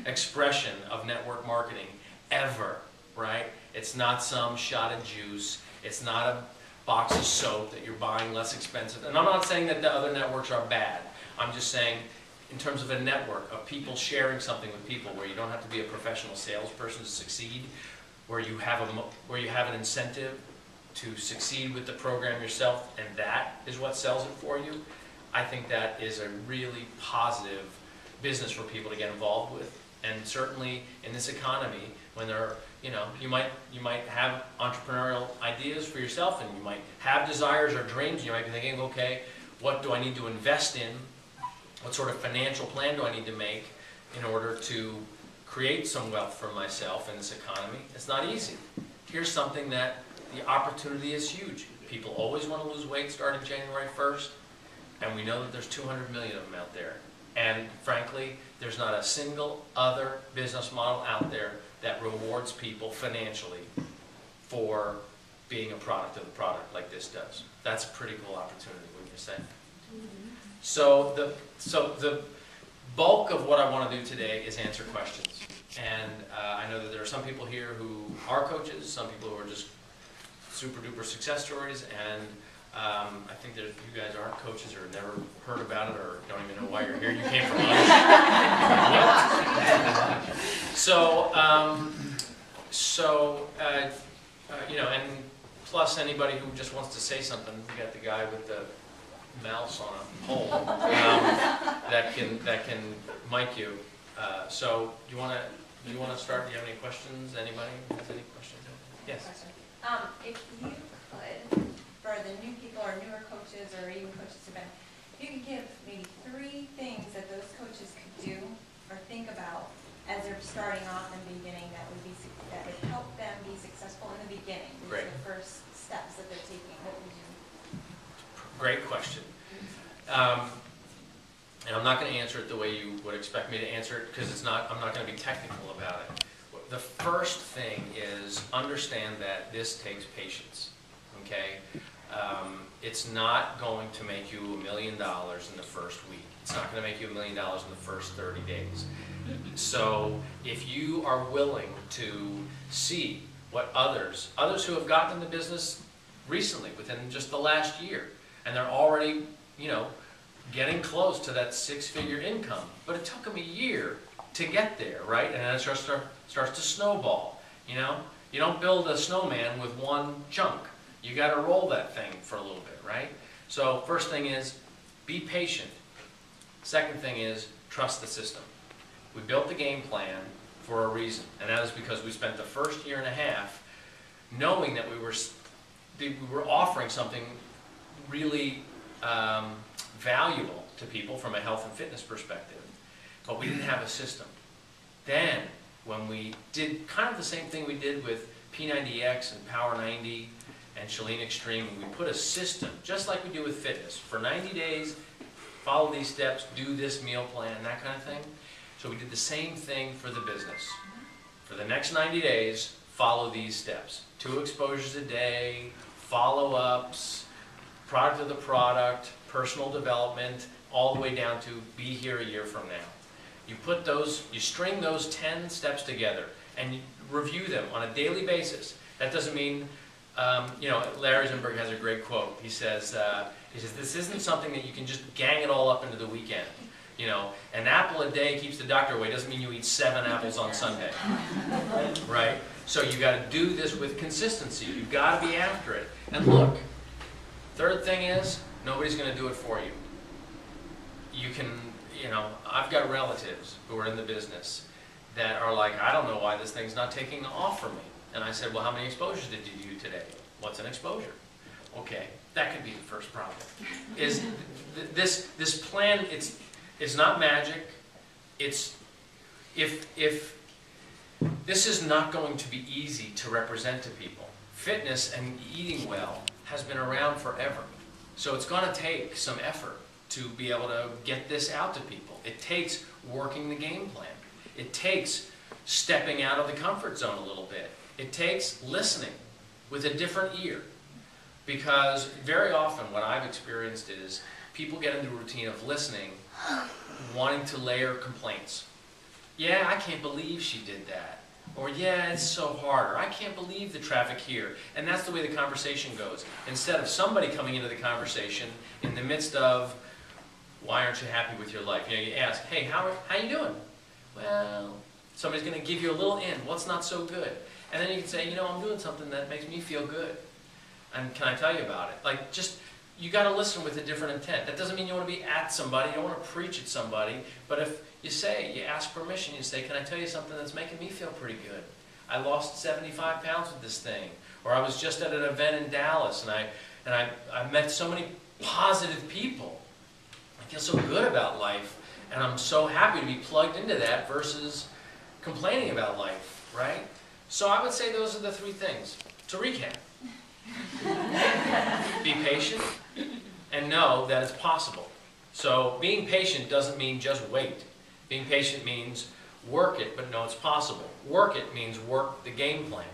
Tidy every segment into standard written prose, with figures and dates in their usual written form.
expression of network marketing ever, right? It's not some shot of juice. It's not a box of soap that you're buying less expensive. And I'm not saying that the other networks are bad. I'm just saying in terms of a network of people sharing something with people where you don't have to be a professional salesperson to succeed, where you have an incentive to succeed with the program yourself, and that is what sells it for you. I think that is a really positive business for people to get involved with. And certainly in this economy, when there are, you might have entrepreneurial ideas for yourself, and you might have desires or dreams, and you might be thinking, okay, what do I need to invest in? What sort of financial plan do I need to make in order to create some wealth for myself in this economy? It's not easy. Here's something that the opportunity is huge. People always want to lose weight starting January 1st, and we know that there's 200 million of them out there. And frankly, there's not a single other business model out there that rewards people financially for being a product of the product like this does. That's a pretty cool opportunity, wouldn't you say? So the bulk of what I want to do today is answer questions. And I know that there are some people here who are coaches, some people who are just super duper success stories, and I think that you guys aren't coaches or never heard about it or don't even know why you're here. You came from us. And plus anybody who just wants to say something, we got the guy with the mouse on a pole that can mic you. So do you want to start? Do you have any questions? Anybody has any questions? Yes. If you could, for the new people or newer coaches or even coaches who've been, if you could give maybe 3 things that those coaches could do or think about as they're starting off in the beginning that would help them be successful in the beginning. These are the first steps that they're taking. What would you? Great question. And I'm not going to answer it the way you would expect me to answer it because I'm not going to be technical about it. The first thing is understand that this takes patience. Okay? It's not going to make you $1 million in the first week. It's not going to make you $1 million in the first 30 days. So if you are willing to see what others who have gotten into business recently, within just the last year, and they're already, getting close to that 6-figure income, but it took them a year to get there, right? And then it starts to snowball. You don't build a snowman with one chunk. You got to roll that thing for a little bit, right? So first thing is be patient. Second thing is trust the system. We built the game plan for a reason, and that is because we spent the first year and a half knowing that we were offering something really valuable to people from a health and fitness perspective, but we didn't have a system. Then, when we did kind of the same thing we did with P90X and Power 90 and Chalene Extreme, we put a system, just like we do with fitness. For 90 days, follow these steps, do this meal plan, that kind of thing. So we did the same thing for the business. For the next 90 days, follow these steps. 2 exposures a day, follow-ups, product of the product, personal development, all the way down to be here a year from now. You string those 10 steps together and you review them on a daily basis. That doesn't mean, Larry Zimberg has a great quote. He says, this isn't something that you can just gang it all up into the weekend. An apple a day keeps the doctor away. Doesn't mean you eat 7 apples on Sunday, right? So you got to do this with consistency. You've got to be after it. And look, third thing is, nobody's going to do it for you. You can, I've got relatives who are in the business that are like, I don't know why this thing's not taking off for me. And I said, well, how many exposures did you do today? What's an exposure? Okay, that could be the first problem. Is this plan? It's not magic. If this is not going to be easy to represent to people. Fitness and eating well has been around forever. So it's going to take some effort to be able to get this out to people. It takes working the game plan. It takes stepping out of the comfort zone a little bit. It takes listening with a different ear. Because very often what I've experienced is people get into a routine of listening, wanting to layer complaints. yeah, I can't believe she did that. Or, yeah, it's so hard. Or, I can't believe the traffic here. And that's the way the conversation goes. Instead of somebody coming into the conversation in the midst of, why aren't you happy with your life? You know, you ask, hey, how you doing? Well, somebody's going to give you a little in. What's not so good? And then you can say, you know, I'm doing something that makes me feel good. And can I tell you about it? Like, just, you got to listen with a different intent. That doesn't mean you want to be at somebody. You don't want to preach at somebody. But if you say, you ask permission, you say, can I tell you something that's making me feel pretty good? I lost 75 pounds with this thing. Or I was just at an event in Dallas, and I met so many positive people. I feel so good about life, and I'm so happy to be plugged into that versus complaining about life, right? So I would say those are the three things. To recap, be patient and know that it's possible. So being patient doesn't mean just wait. Being patient means work it, but know it's possible. Work it means work the game plan.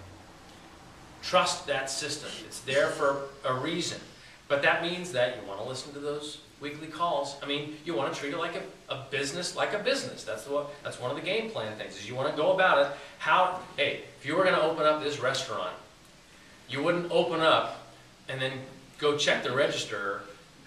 Trust that system. It's there for a reason. But that means that you want to listen to those weekly calls. I mean, you want to treat it like a business, like a business. That's one of the game plan things, is you want to go about it. Hey, if you were going to open up this restaurant, you wouldn't open up and then go check the register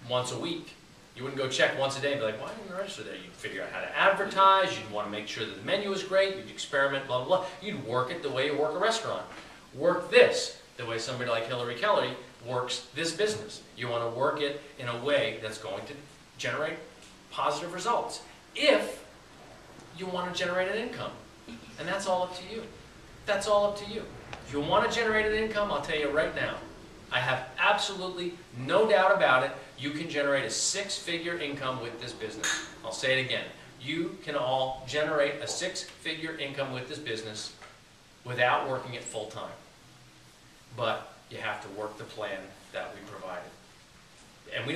once a week. You wouldn't go check once a day and be like, why didn't the register there? You'd figure out how to advertise, you'd want to make sure that the menu was great, you'd experiment, blah, blah, blah. You'd work it the way you work a restaurant. Work this the way somebody like Hillary Kelly works this business. You want to work it in a way that's going to generate positive results. If you want to generate an income. And that's all up to you. That's all up to you. If you want to generate an income, I'll tell you right now, I have absolutely no doubt about it, you can generate a six-figure income with this business. I'll say it again. You can all generate a six-figure income with this business without working it full-time. But you have to work the plan that we provided. And we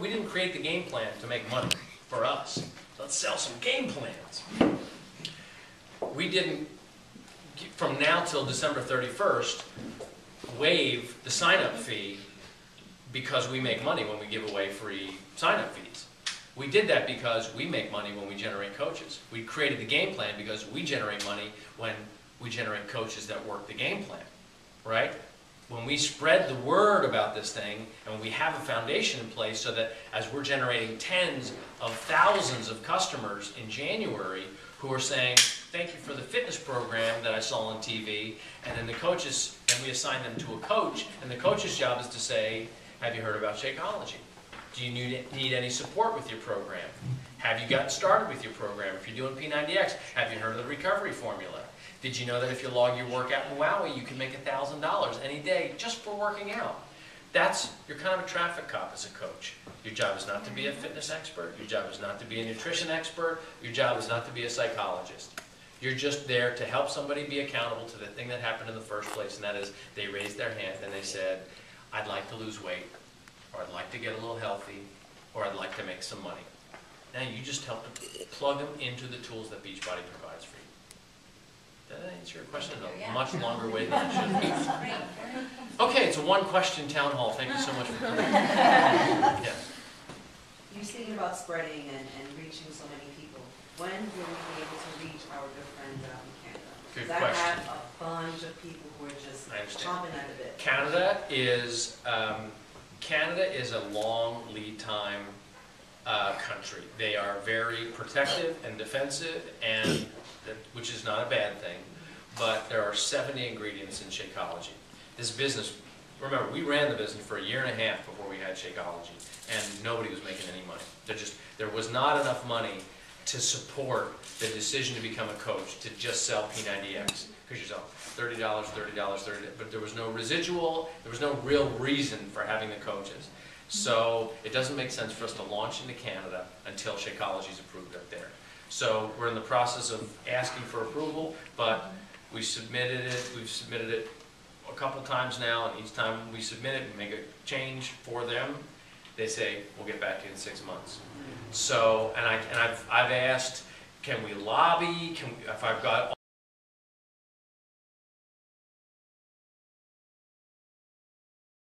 didn't create the game plan to make money for us. Let's sell some game plans. We didn't, from now till December 31st, waive the sign-up fee because we make money when we give away free sign-up fees. We did that because we make money when we generate coaches. We created the game plan because we generate money when we generate coaches that work the game plan, right? When we spread the word about this thing, and when we have a foundation in place so that as we're generating tens of thousands of customers in January who are saying, thank you for the fitness program that I saw on TV, and then the coaches, and we assign them to a coach, and the coach's job is to say, have you heard about Shakeology? Do you need any support with your program? Have you gotten started with your program? If you're doing P90X, have you heard of the recovery formula? Did you know that if you log your workout in Wowie, you can make $1,000 any day just for working out? You're kind of a traffic cop as a coach. Your job is not to be a fitness expert. Your job is not to be a nutrition expert. Your job is not to be a psychologist. You're just there to help somebody be accountable to the thing that happened in the first place, and that is they raised their hand and they said, I'd like to lose weight, or I'd like to get a little healthy, or I'd like to make some money. Now you just help them plug them into the tools that Beachbody provides for you. Did that answer your question in a much longer way than it should be? Okay, it's a one-question town hall. Thank you so much for coming. Yes. You're speaking about spreading and reaching so many people. When will we be able to reach our good friends out in Canada? Good Because question. I have a bunch of people who are just chomping at the bit. Canada is a long lead time country. They are very protective and defensive, and which is not a bad thing, but there are 70 ingredients in Shakeology. This business, remember, we ran the business for 1.5 years before we had Shakeology, and nobody was making any money. There was not enough money to support the decision to become a coach, to just sell P90X, because you sell $30, $30, $30, but there was no residual, there was no real reason for having the coaches. So it doesn't make sense for us to launch into Canada until Shakeology is approved up there. So we're in the process of asking for approval, but we've submitted it a couple times now, and each time we submit it and make a change for them, they say, we'll get back to you in 6 months. So, and I've asked, can we lobby? If I've got